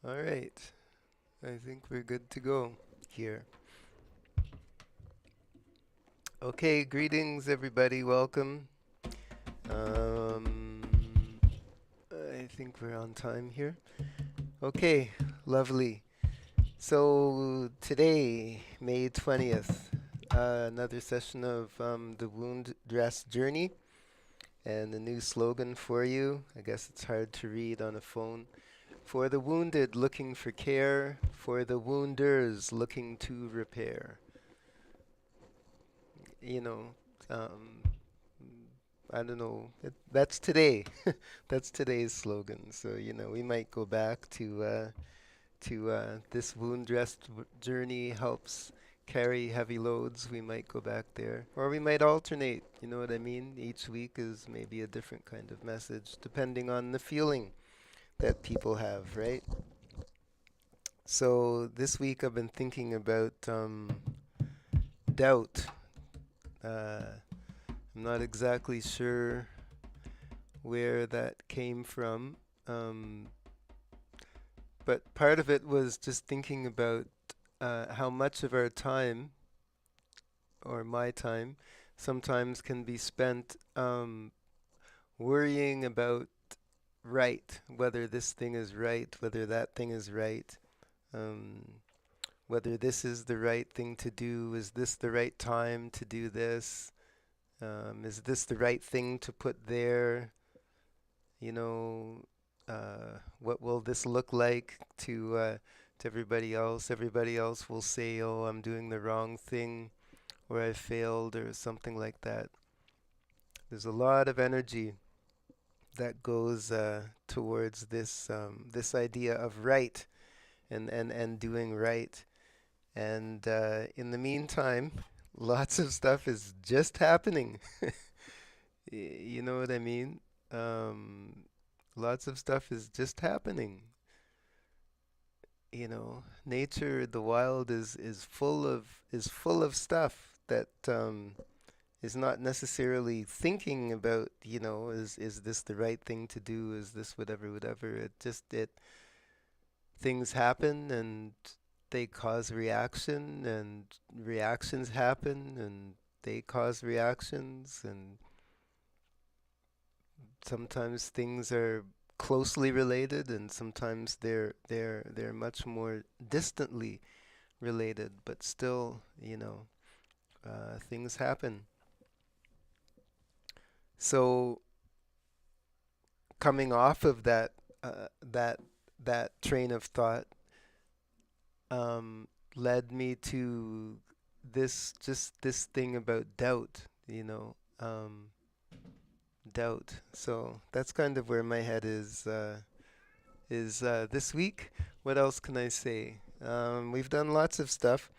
All right. I think we're good to go here. Okay, greetings everybody. Welcome. Um, I think we're on time here. Okay, lovely. So today, May 20th, another session of the Wound Dress Journey and a new slogan for you. I guess it's hard to read on a phone. For the wounded looking for care, for the wounders looking to repair. You know, um, I don't know. That's today. That's today's slogan. So we might go back to this wound dressed journey helps carry heavy loads. We might go back there, or we might alternate. You know what I mean? Each week is maybe a different kind of message, depending on the feeling that people have, right? So this week I've been thinking about doubt. I'm not exactly sure where that came from, um, but part of it was just thinking about how much of our time, or my time, sometimes can be spent worrying about right, whether this thing is right, whether that thing is right, um, whether this is the right thing to do, is this the right time to do this, is this the right thing to put there, you know, what will this look like to everybody else? Everybody else will say, "Oh, I'm doing the wrong thing," or "I failed," or something like that. There's a lot of energy that goes towards this idea of right and doing right. And in the meantime, lots of stuff is just happening. You know what I mean? Um, Lots of stuff is just happening. Nature, the wild is full of stuff that is not necessarily thinking about, is this the right thing to do? Is this whatever, whatever? It things happen and they cause reaction and reactions happen and they cause reactions and sometimes things are closely related and sometimes they're much more distantly related, but still, things happen. So coming off of that train of thought um, led me to this thing about doubt, doubt. So that's kind of where my head is this week. What else can I say? We've done lots of stuff.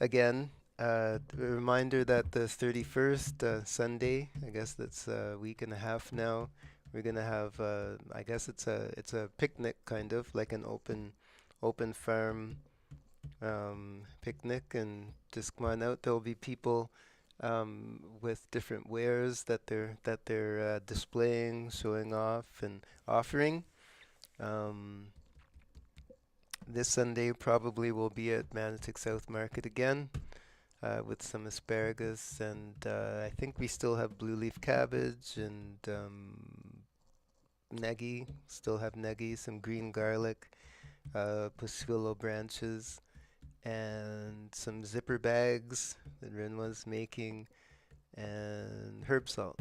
Again, a reminder that the 31st, Sunday, I guess that's a week and a half now, we're gonna have, I guess it's a picnic kind of like an open farm picnic, and just come on out. There'll be people with different wares that they're displaying, showing off, and offering. Um, this Sunday probably will be at Manotick South Market again with some asparagus, and I think we still have blue leaf cabbage and negi. Still have negi, some green garlic, pasquillo branches, and some zipper bags that Rin was making, and herb salt,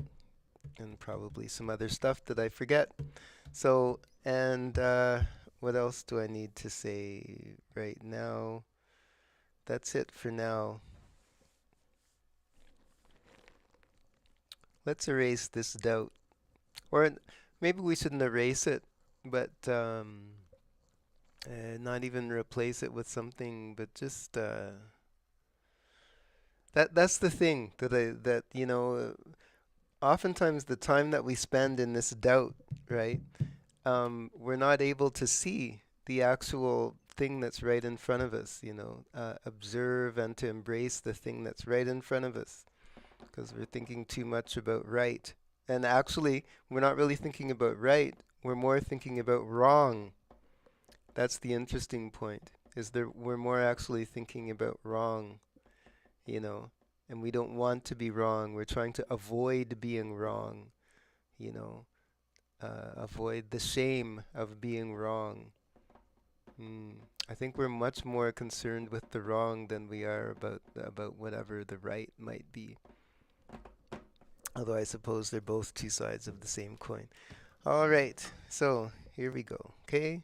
and probably some other stuff that I forget. So, and what else do I need to say right now? That's it for now. Let's erase this doubt. Or maybe we shouldn't erase it, but not even replace it with something, but just that's the thing that oftentimes the time that we spend in this doubt, right? We're not able to see the actual thing that's right in front of us, observe and to embrace the thing that's right in front of us, because we're thinking too much about right. And actually, we're not really thinking about right, we're more thinking about wrong. That's the interesting point, is that we're more actually thinking about wrong, you know, and we don't want to be wrong. We're trying to avoid being wrong, you know, avoid the shame of being wrong. Mm. I think we're much more concerned with the wrong than we are about whatever the right might be. Although I suppose they're both two sides of the same coin. All right, so here we go. Okay.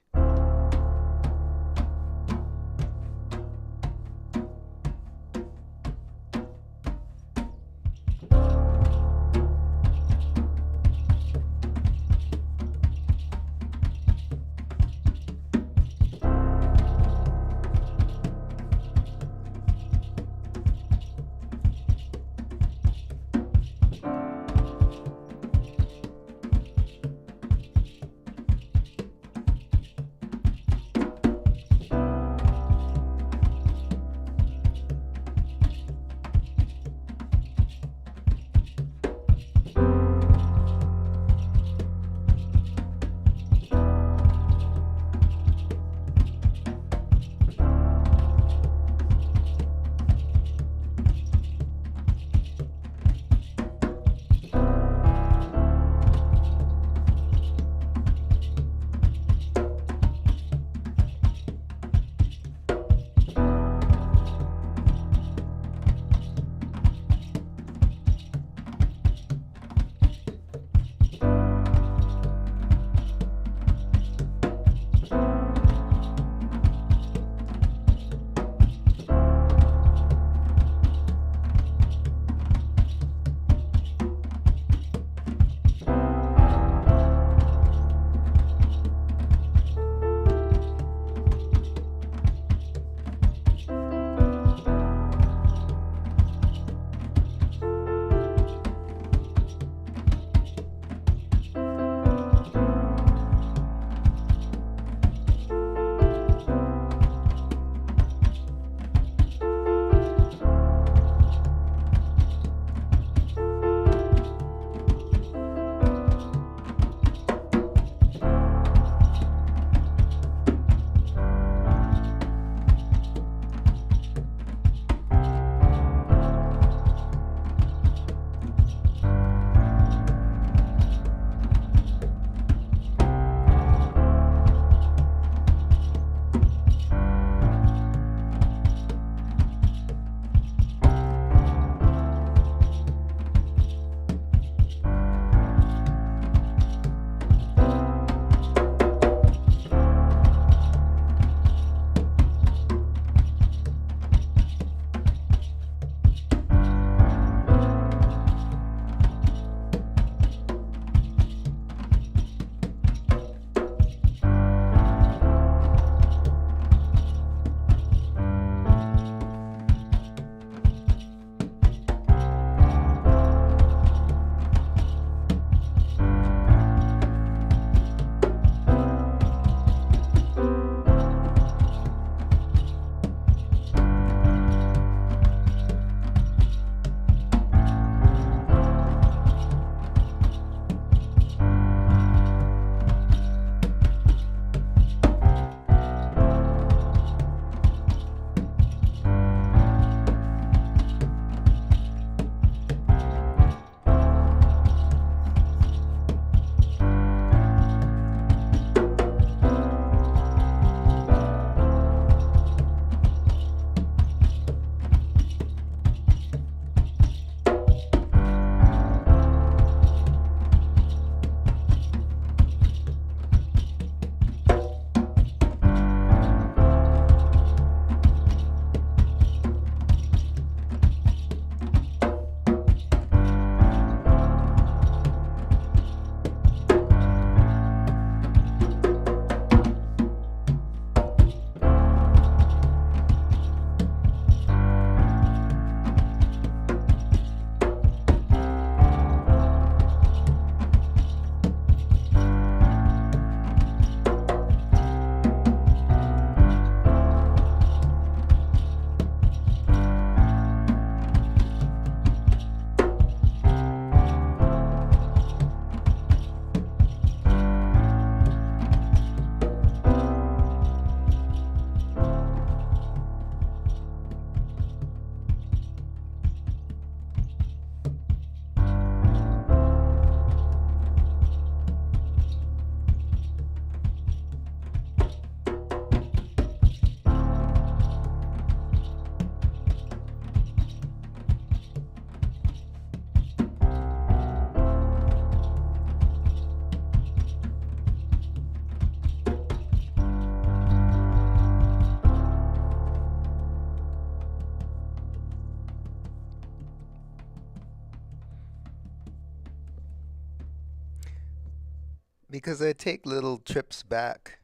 because I take little trips back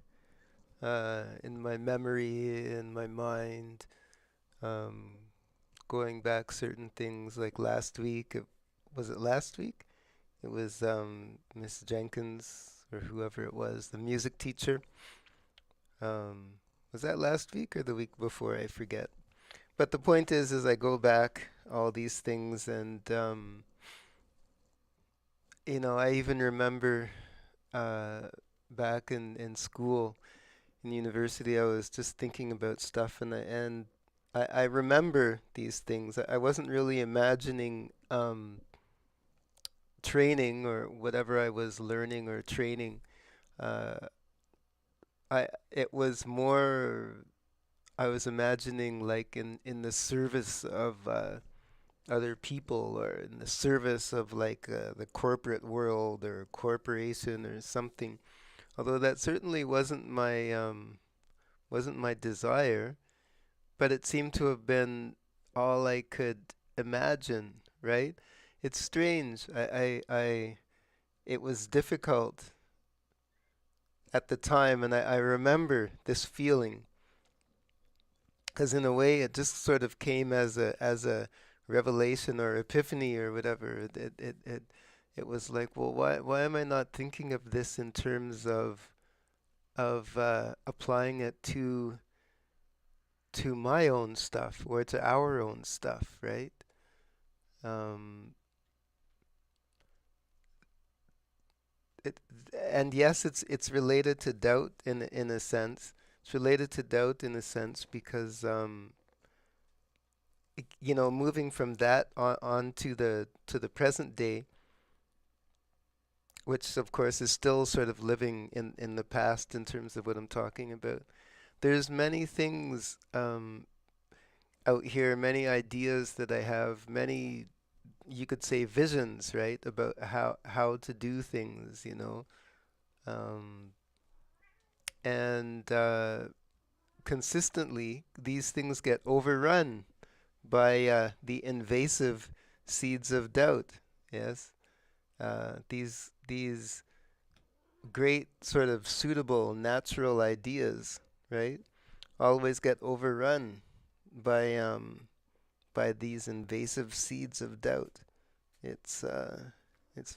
in my memory, in my mind, um, going back certain things like last week. Was it last week? It was Miss Jenkins or whoever it was, the music teacher. Um, was that last week or the week before? I forget. But the point is I go back all these things, and I even remember uh, back in school, in university, I was just thinking about stuff, and I remember these things. I wasn't really imagining training or whatever I was learning or training. Uh, it was more I was imagining like in the service of other people or in the service of like the corporate world or corporation or something. Although that certainly wasn't my desire, but it seemed to have been all I could imagine, right? It's strange. It was difficult at the time, and I remember this feeling because in a way it just sort of came as a revelation or epiphany or whatever. It was like, well, why am I not thinking of this in terms of applying it to my own stuff or to our own stuff, right? Um, it, and yes, it's related to doubt in a sense. It's related to doubt in a sense because moving from that on to the present day, which of course is still sort of living in the past in terms of what I'm talking about. There's many things out here, many ideas that I have, many you could say visions, right, about how to do things, um, and consistently these things get overrun by the invasive seeds of doubt. Yes, these great sort of suitable natural ideas, right, always get overrun by these invasive seeds of doubt. It's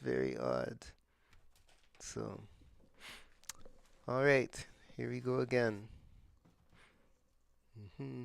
very odd. So, all right, here we go again. Hmm.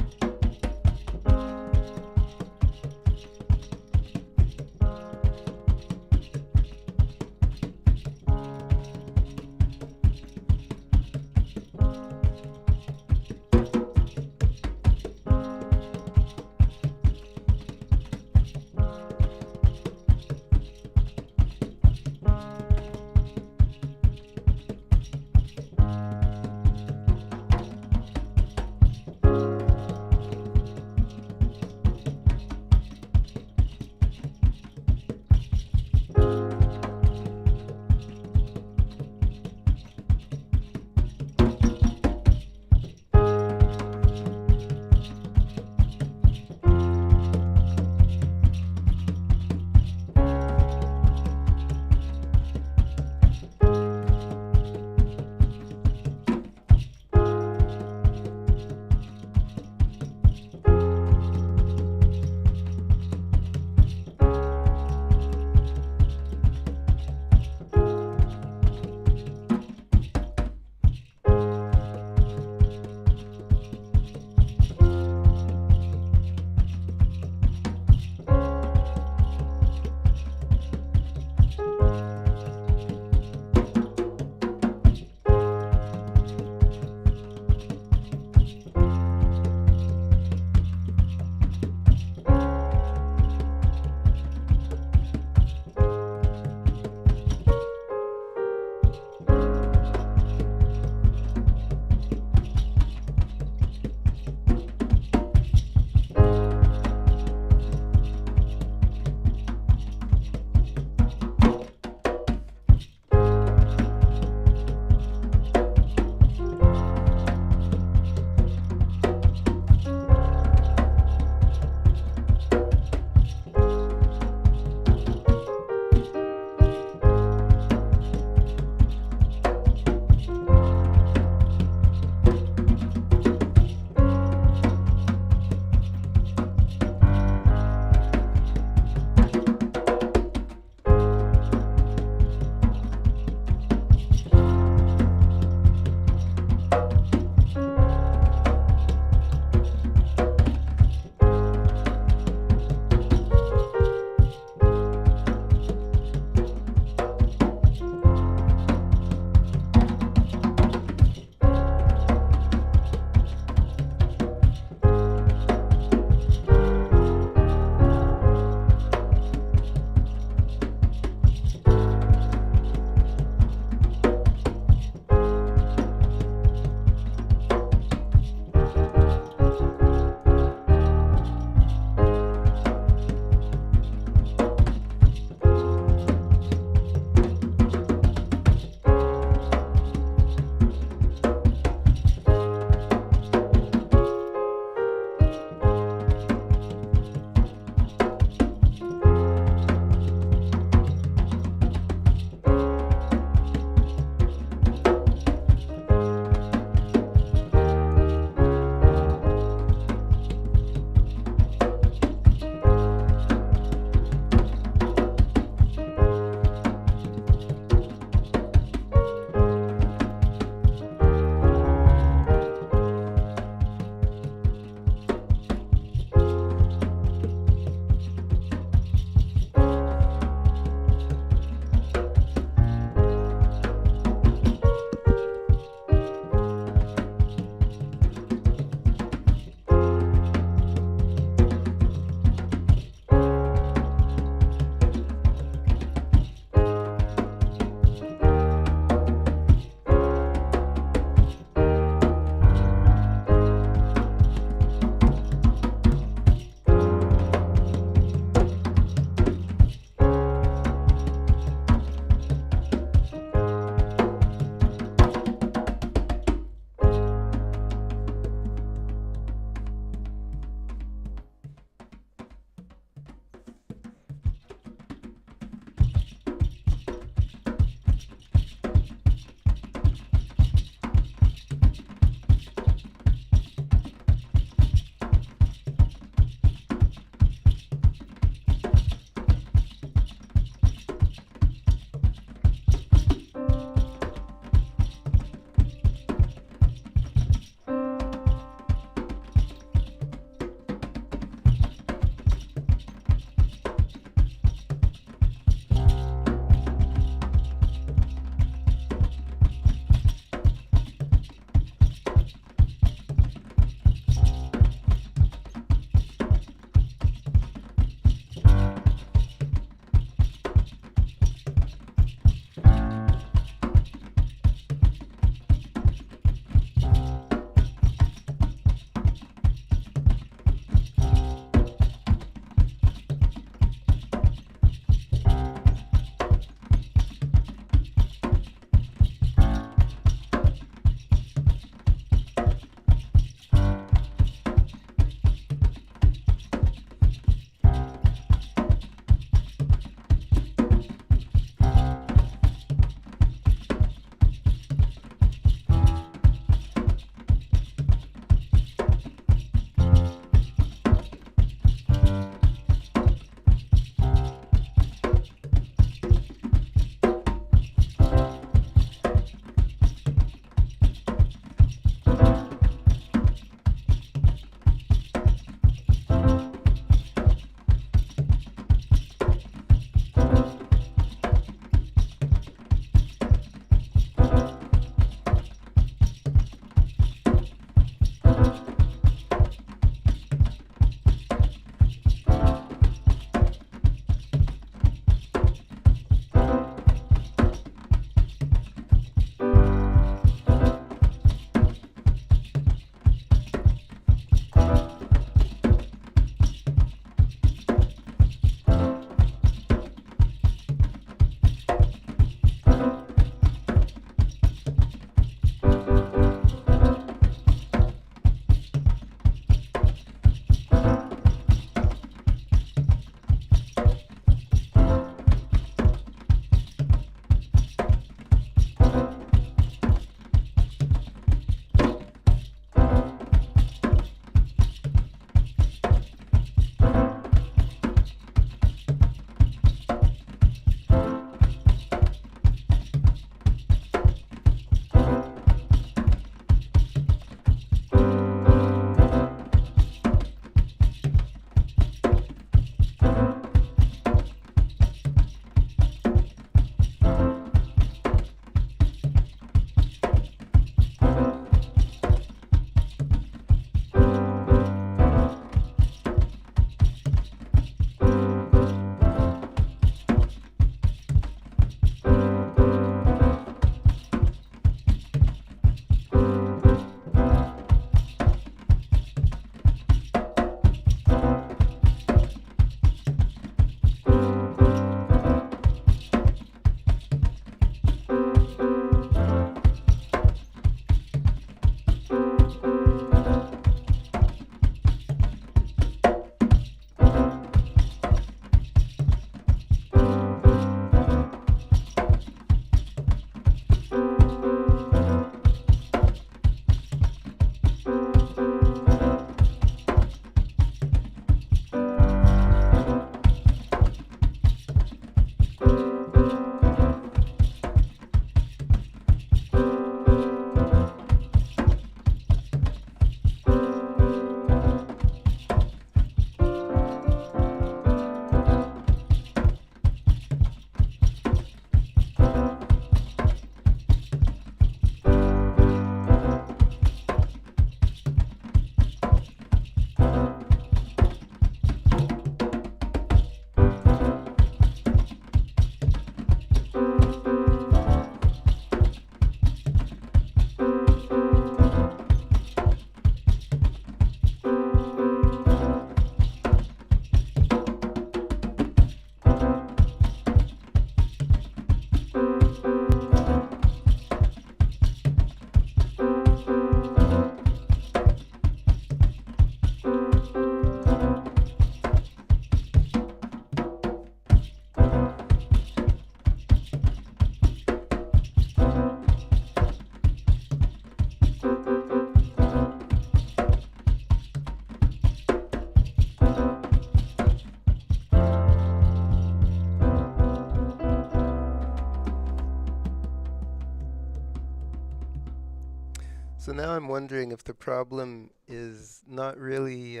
now I'm wondering if the problem is not really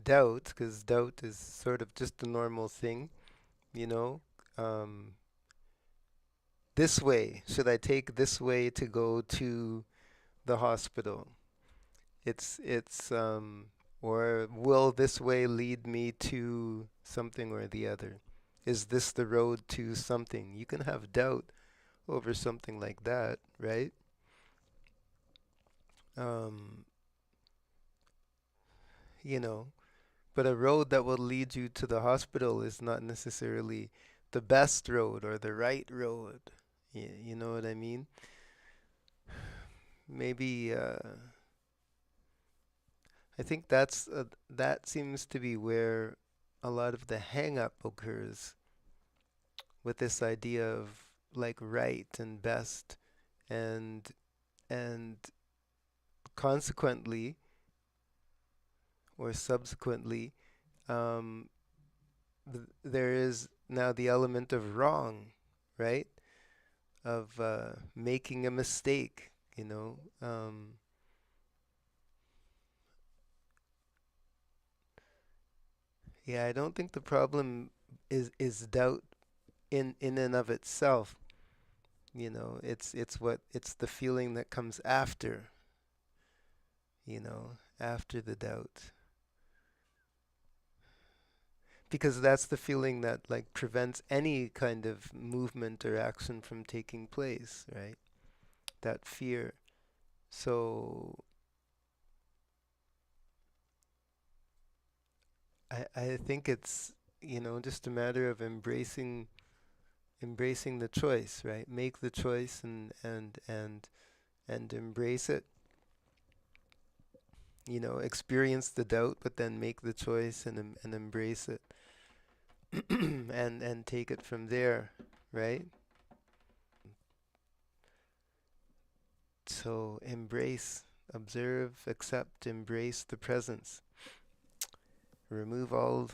doubt, because doubt is sort of just a normal thing, you know. Um, this way, should I take this way to go to the hospital? It's or will this way lead me to something or the other? Is this the road to something? You can have doubt over something like that, right? Um, you know, but a road that will lead you to the hospital is not necessarily the best road or the right road. You know what I mean? Maybe I think that seems to be where a lot of the hang up occurs with this idea of like right and best and and consequently or subsequently um, there is now the element of wrong, right? Of making a mistake, you know. Yeah, I don't think the problem is doubt in and of itself. You know, it's the feeling that comes after, after the doubt. Because that's the feeling that like prevents any kind of movement or action from taking place, right? That fear. So I think it's, just a matter of embracing the choice, right? Make the choice and embrace it. Experience the doubt, but then make the choice and embrace it, and take it from there, right? So embrace, observe, accept, embrace the presence. Remove all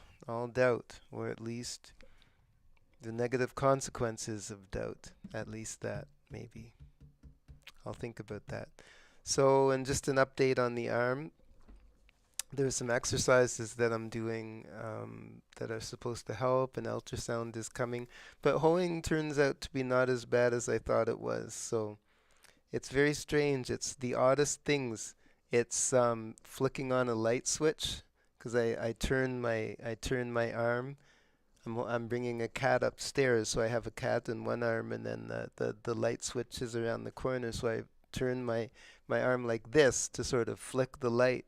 doubt, or at least the negative consequences of doubt. At least that, maybe. I'll think about that. So, and just an update on the arm. There's some exercises that I'm doing that are supposed to help, and ultrasound is coming. But hoeing turns out to be not as bad as I thought it was. So it's very strange. It's the oddest things. It's flicking on a light switch because I turn my arm. I'm bringing a cat upstairs, so I have a cat in one arm, and then the light switch is around the corner. So I turn my arm like this to sort of flick the light.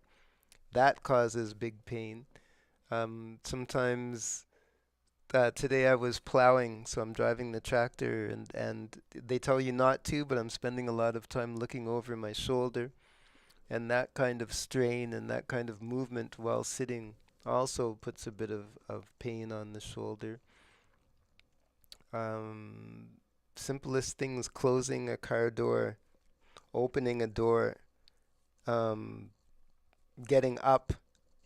That causes big pain. Sometimes today I was plowing, so I'm driving the tractor, and they tell you not to, but I'm spending a lot of time looking over my shoulder, and that kind of strain and that kind of movement while sitting also puts a bit of pain on the shoulder. Um, Simplest things, closing a car door, opening a door, um, getting up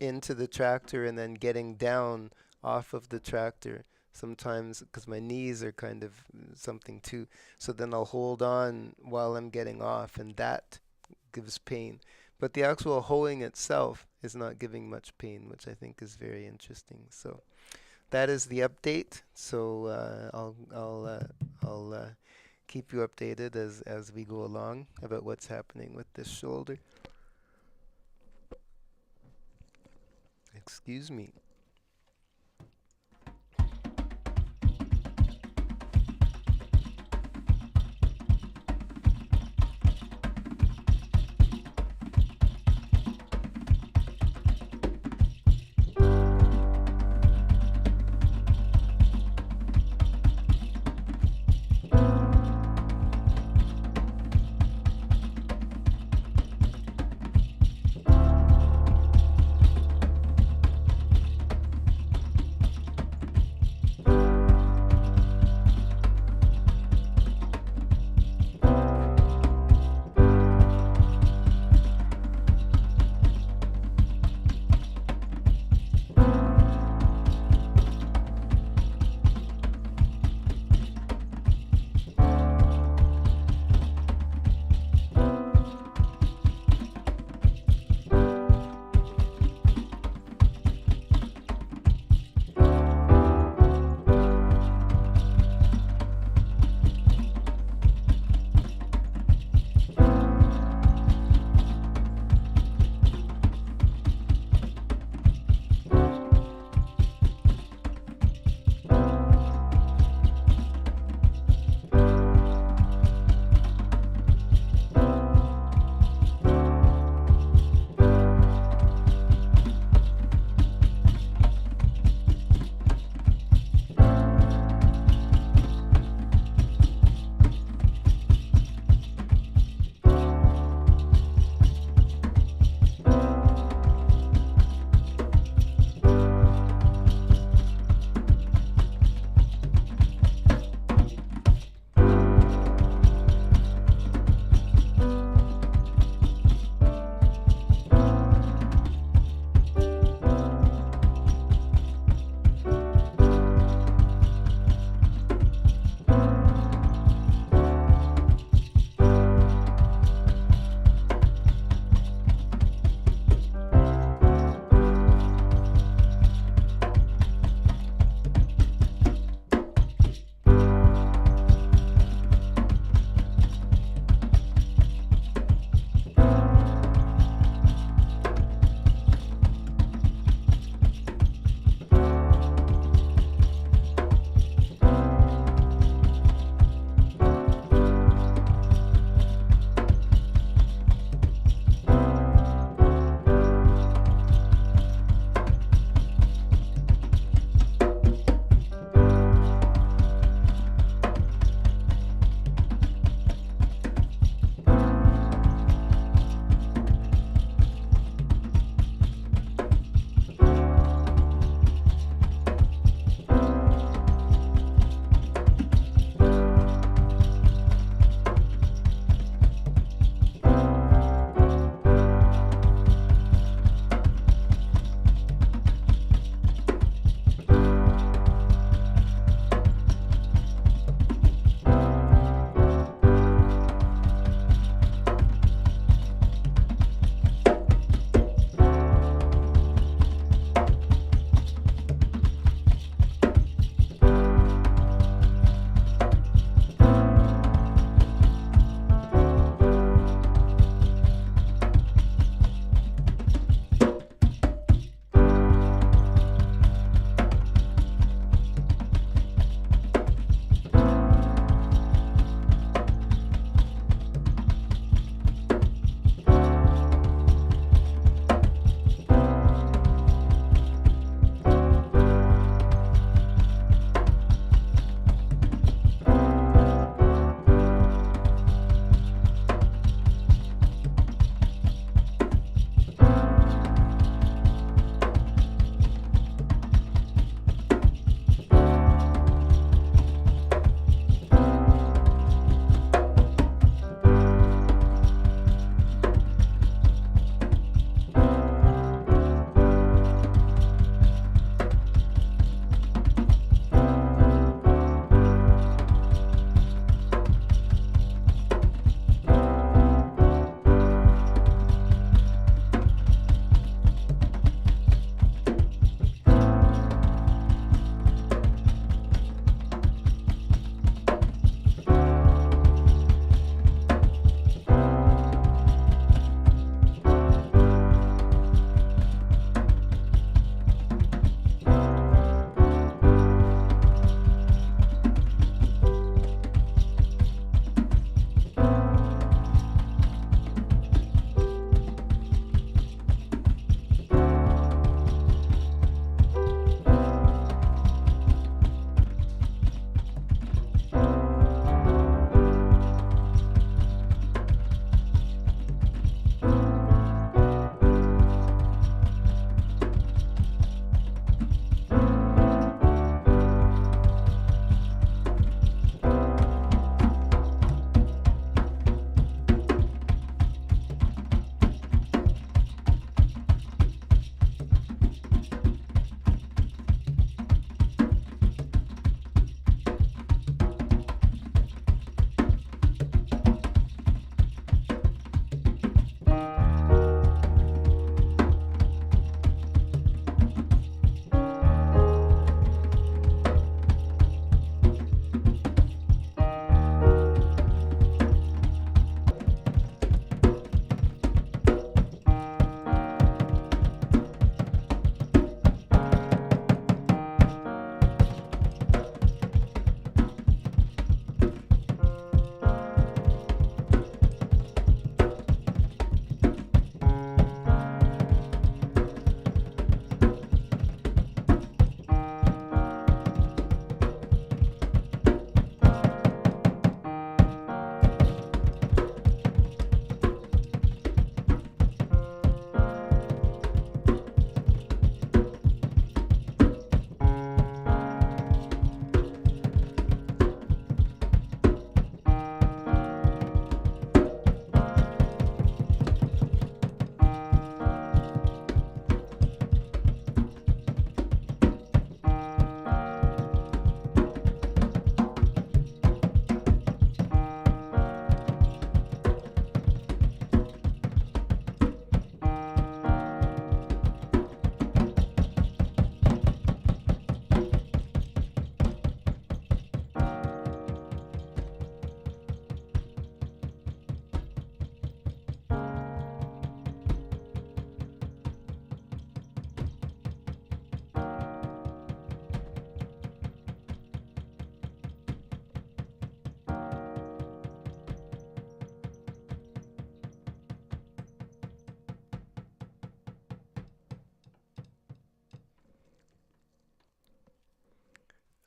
into the tractor and then getting down off of the tractor. Sometimes, because my knees are kind of something too, so then I'll hold on while I'm getting off, and that gives pain. But the actual hoeing itself is not giving much pain, which I think is very interesting. So that is the update. So I'll keep you updated as we go along about what's happening with this shoulder. Excuse me.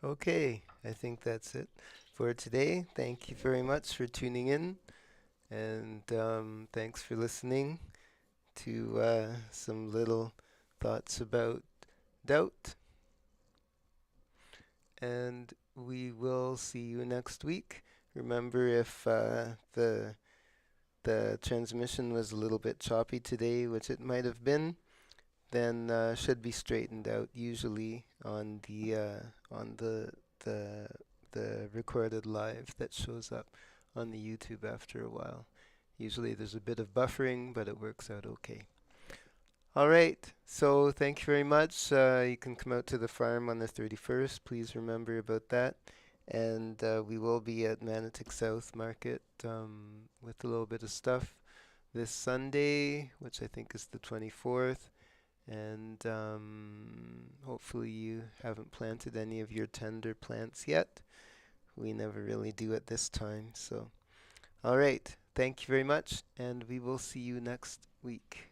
Okay, I think that's it for today. Thank you very much for tuning in, and thanks for listening to some little thoughts about doubt. And we will see you next week. Remember, if the transmission was a little bit choppy today, which it might have been, then should be straightened out usually on the the recorded live that shows up on the YouTube after a while. Usually there's a bit of buffering, but it works out okay. All right, so thank you very much. You can come out to the farm on the 31st. Please remember about that. And we will be at Manotick South Market with a little bit of stuff this Sunday, which I think is the 24th. And hopefully you haven't planted any of your tender plants yet. We never really do at this time. So, all right. Thank you very much, and we will see you next week.